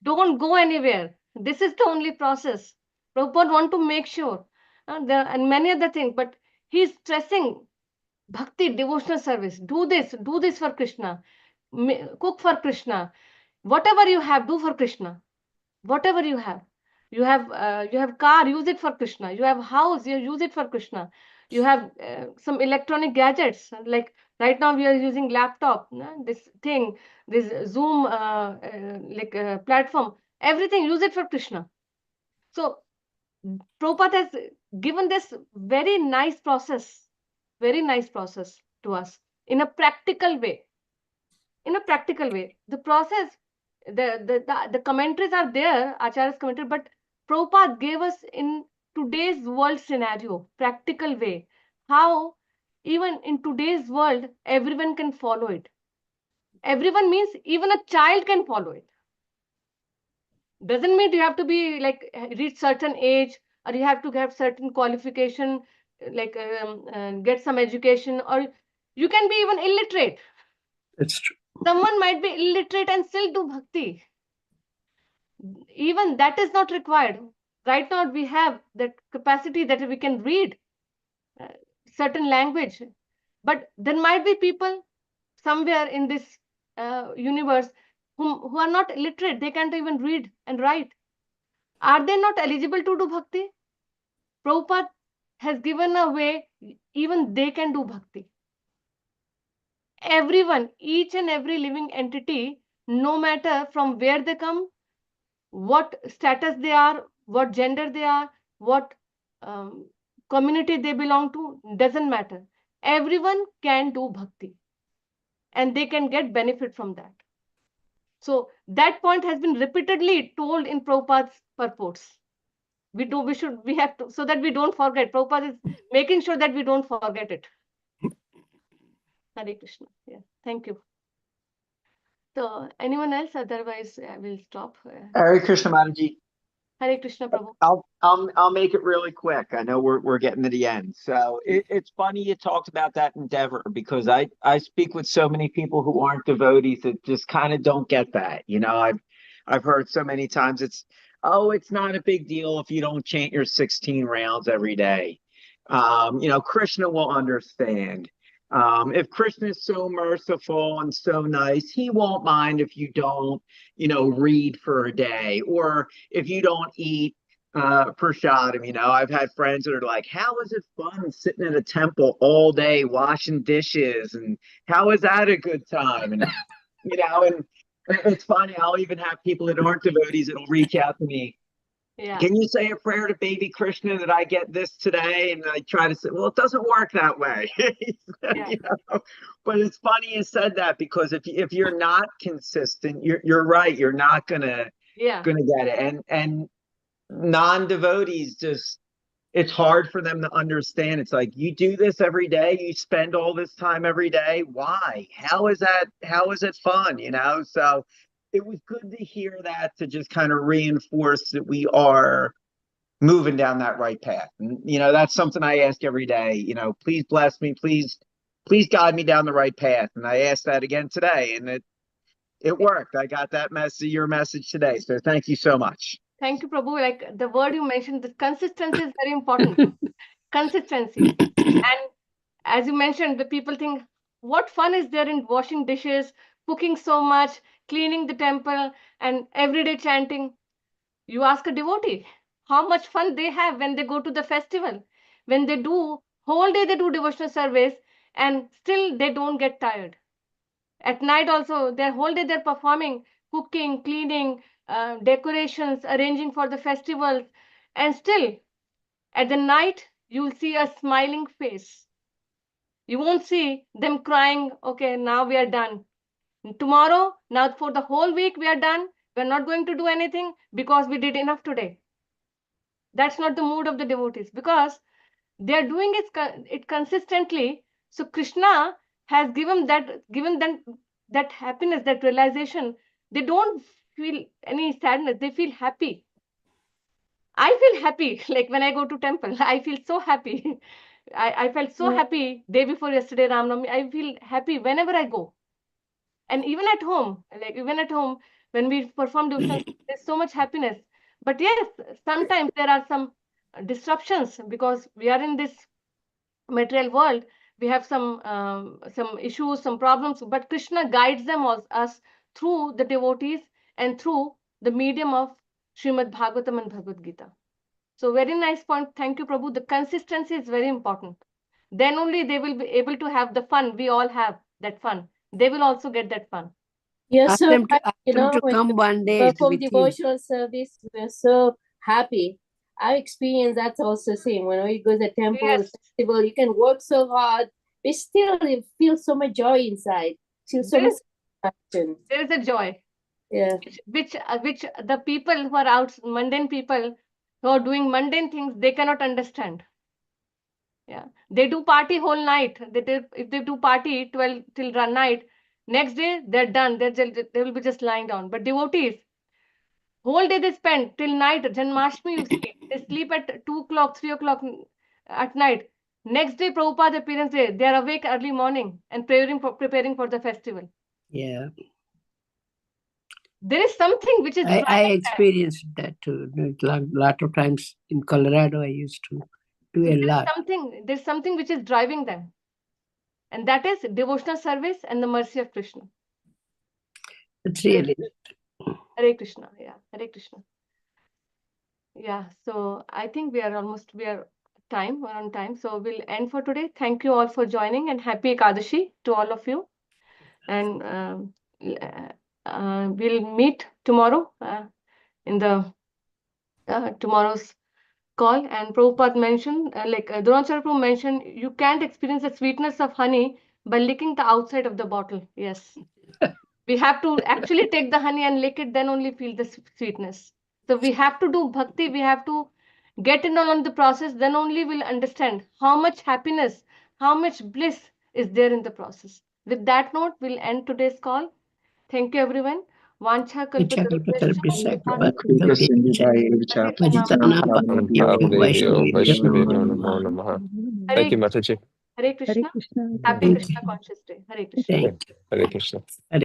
[SPEAKER 1] Don't go anywhere. This is the only process. Prabhupada want to make sure. And many other things, but he's stressing bhakti, devotional service. Do this for Krishna. Cook for Krishna. Whatever you have, do for Krishna. Whatever you have. You have car, use it for Krishna. You have house, you use it for Krishna. You have some electronic gadgets, like right now we are using laptop, this thing, this Zoom platform. Everything, use it for Krishna. So Prabhupada has given this very nice process to us in a practical way. In a practical way, the process, the commentaries are there, Acharya's commentary, but Prabhupada gave us in today's world scenario, practical way, how even in today's world everyone can follow it. Everyone means even a child can follow it. Doesn't mean you have to be like reach certain age, or you have to have certain qualification, like get some education, or you can be even illiterate.
[SPEAKER 2] That's true.
[SPEAKER 1] Someone might be illiterate and still do bhakti. Even that is not required. Right now we have that capacity that we can read certain language, but there might be people somewhere in this universe who are not literate. They can't even read and write. Are they not eligible to do bhakti? Prabhupada has given a way even they can do bhakti. Everyone, each and every living entity, no matter from where they come, what status they are, what gender they are, what community they belong to, doesn't matter. Everyone can do bhakti and they can get benefit from that. So that point has been repeatedly told in Prabhupada's purports. We have to, so that we don't forget. Prabhupada is making sure that we don't forget it. Hare Krishna. Yeah, thank you. So anyone else? Otherwise, I will stop.
[SPEAKER 7] Hare Krishna, Mataji.
[SPEAKER 1] Hare Krishna, Prabhu.
[SPEAKER 7] I'll make it really quick. I know we're getting to the end. So it's funny you talked about that endeavor, because I speak with so many people who aren't devotees that just kind of don't get that. I've heard so many times it's not a big deal if you don't chant your 16 rounds every day. Krishna will understand. If Krishna is so merciful and so nice, he won't mind if you don't, read for a day, or if you don't eat prasadam. I've had friends that are like, how is it fun sitting in a temple all day washing dishes, and how is that a good time? And and it's funny, I'll even have people that aren't devotees that'll reach out to me.
[SPEAKER 1] Yeah.
[SPEAKER 7] Can you say a prayer to baby Krishna that I get this today? And I try to say, well, it doesn't work that way.
[SPEAKER 1] Yeah.
[SPEAKER 7] But it's funny you said that, because if you're not consistent, you're right. You're not gonna
[SPEAKER 1] Yeah.
[SPEAKER 7] gonna get it. And non-devotees just, it's hard for them to understand. It's like, you do this every day, you spend all this time every day. Why? How is it fun? So it was good to hear that, to just kind of reinforce that we are moving down that right path. And that's something I ask every day. Please bless me, please guide me down the right path. And I asked that again today, and it worked. I got that your message today. So thank you so much.
[SPEAKER 1] Thank you, Prabhu. Like the word you mentioned, the consistency is very important. Consistency. And as you mentioned, the people think, what fun is there in washing dishes, cooking so much, cleaning the temple, and everyday chanting? You ask a devotee how much fun they have when they go to the festival, when they do whole day they do devotional service, and still they don't get tired. At night also, their whole day they're performing, cooking, cleaning, decorations, arranging for the festivals, and still at the night you'll see a smiling face. You won't see them crying, okay, now we are done. Tomorrow, now for the whole week we are done. We're not going to do anything because we did enough today. That's not the mood of the devotees, because they are doing it consistently. So Krishna has given them that happiness, that realization. They don't feel any sadness, they feel happy. I feel happy like when I go to temple. I feel so happy. I felt so happy day before yesterday, Ramnavami. I feel happy whenever I go. And even at home, when we perform devotional, there's so much happiness. But yes, sometimes there are some disruptions because we are in this material world. We have some issues, some problems, but Krishna guides us through the devotees and through the medium of Srimad Bhagavatam and Bhagavad Gita. So very nice point. Thank you, Prabhu. The consistency is very important. Then only they will be able to have the fun. We all have that fun. They will also get that fun.
[SPEAKER 6] You're
[SPEAKER 2] Ask
[SPEAKER 6] so
[SPEAKER 2] them to,
[SPEAKER 6] right.
[SPEAKER 2] ask
[SPEAKER 6] You
[SPEAKER 2] them
[SPEAKER 6] know,
[SPEAKER 2] to
[SPEAKER 6] when
[SPEAKER 2] come
[SPEAKER 6] you
[SPEAKER 2] one day
[SPEAKER 6] perform
[SPEAKER 2] with you.
[SPEAKER 6] devotional service, we're so happy. I experience that also same. When we go to the temple,
[SPEAKER 1] Yes.
[SPEAKER 6] festival, you can work so hard, but still you feel so much joy inside. Feel so
[SPEAKER 1] There
[SPEAKER 6] much
[SPEAKER 1] is,
[SPEAKER 6] satisfaction.
[SPEAKER 1] there is a joy.
[SPEAKER 6] Yeah.
[SPEAKER 1] Which the people who are out, mundane people who are doing mundane things, they cannot understand. Yeah, they do party whole night. If they do party 12 till night, next day they're done. They will be just lying down. But devotees, whole day they spend till night. Janmashtami, you see, they sleep at 2 o'clock, 3 o'clock at night. Next day, Prabhupada appearance day, they are awake early morning and preparing for the festival.
[SPEAKER 2] Yeah,
[SPEAKER 1] There is something which is
[SPEAKER 2] I
[SPEAKER 1] driving them.
[SPEAKER 2] experienced that too. Lot of times in Colorado, I used to do a lot.
[SPEAKER 1] There's something which is driving them, and that is devotional service and the mercy of Krishna.
[SPEAKER 2] It's really
[SPEAKER 1] Hare Krishna. Yeah, Hare Krishna. Yeah, so I think we're on time. So we'll end for today. Thank you all for joining, and happy Ekadashi to all of you. And we'll meet tomorrow in the tomorrow's call. And Prabhupada mentioned, Dronacharya Prabhu mentioned, you can't experience the sweetness of honey by licking the outside of the bottle. Yes. We have to actually take the honey and lick it, then only feel the sweetness. So we have to do bhakti, we have to get in on the process, then only we'll understand how much happiness, how much bliss is there in the process. With that note, we'll end today's call. Thank you, everyone. Vancha kalpatarubhyascha
[SPEAKER 3] Namo Namaha. Thank you, Mataji.
[SPEAKER 1] Hare Krishna.
[SPEAKER 5] Krishna.
[SPEAKER 1] Happy Krishna conscious day. Hare Krishna.
[SPEAKER 2] Thank you.
[SPEAKER 3] Hare Krishna.